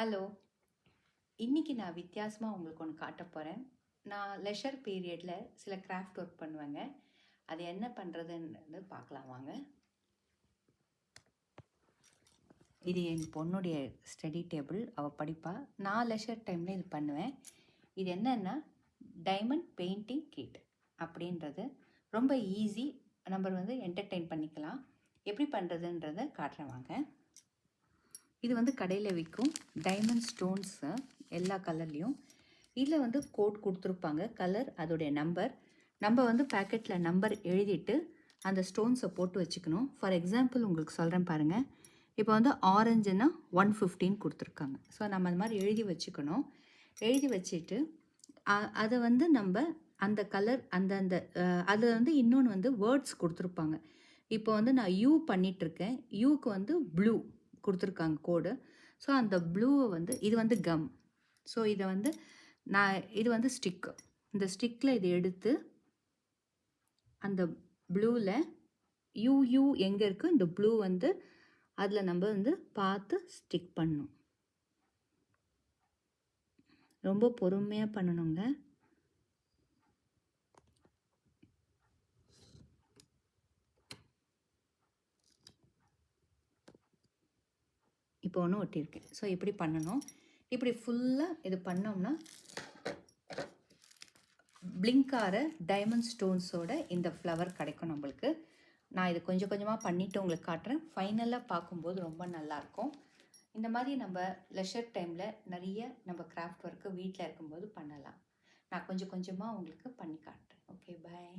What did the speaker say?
Hello. இன்னைக்கு நான் வித்தியாசமா உங்களுக்கு ஒண்ணு காட்டப் போறேன். நான் லெஷர் பீரியட்ல சில கிராஃப்ட் ஒர்க் பண்ணுவேங்க. அது என்ன பண்றதுன்னு பார்க்கலாம் வாங்க. இது என் பொண்ணுடைய ஸ்டடி டேபிள். அவ படிப்பா. நான் லெஷர் டைம்ல இது பண்ணுவேன். இது என்னன்னா டைமண்ட் பெயிண்டிங் கிட் அப்படின்றது ரொம்ப ஈஸி. நம்ம என்டர்டெயின் பண்ணிக்கலாம். எப்படி பண்ணுறதுன்றதை காட்டுறேன் வாங்க. இது கடையில் விற்கும் டைமண்ட் ஸ்டோன்ஸு எல்லா கலர்லேயும். இதில் கோட் கொடுத்துருப்பாங்க, கலர், அதோடைய நம்பர். நம்ம பேக்கெட்டில் நம்பர் எழுதிட்டு அந்த ஸ்டோன்ஸை போட்டு வச்சுக்கணும். ஃபார் எக்ஸாம்பிள் உங்களுக்கு சொல்கிறேன் பாருங்கள். இப்போ ஆரஞ்சுன்னா 115 கொடுத்துருக்காங்க. ஸோ நம்ம அந்த மாதிரி எழுதி வச்சுக்கணும். எழுதி வச்சுட்டு அதை நம்ம அந்த கலர் அந்த அதில் இன்னொன்று வேர்ட்ஸ் கொடுத்துருப்பாங்க. இப்போ நான் யூ பண்ணிகிட்ருக்கேன். யூக்கு ப்ளூ கொடுத்துருக்காங்க கோடு. ஸோ அந்த ப்ளூவை இது கம். ஸோ இதை நான் இது ஸ்டிக்கு. இந்த ஸ்டிக்கில் இதை எடுத்து அந்த ப்ளூவில் யூ எங்கே இருக்குது, இந்த ப்ளூ அதில் நம்ம பார்த்து ஸ்டிக் பண்ணணும். ரொம்ப பொறுமையாக பண்ணணுங்க. இப்போ ஒன்று ஒட்டியிருக்கேன். ஸோ இப்படி பண்ணணும். இப்படி ஃபுல்லாக இது பண்ணோம்னா பிளிங்கார டைமண்ட் ஸ்டோன்ஸோட இந்த ஃப்ளவர் கிடைக்கும் நம்மளுக்கு. நான் இது கொஞ்சம் கொஞ்சமாக பண்ணிவிட்டு உங்களுக்கு காட்டுறேன். ஃபைனலாக பார்க்கும்போது ரொம்ப நல்லாயிருக்கும். இந்த மாதிரி நம்ம லெஷர் டைமில் நிறைய நம்ம கிராஃப்ட் ஒர்க்கு வீட்டில் இருக்கும்போது பண்ணலாம். நான் கொஞ்சம் கொஞ்சமாக உங்களுக்கு பண்ணி காட்டுறேன். ஓகே, பாய்.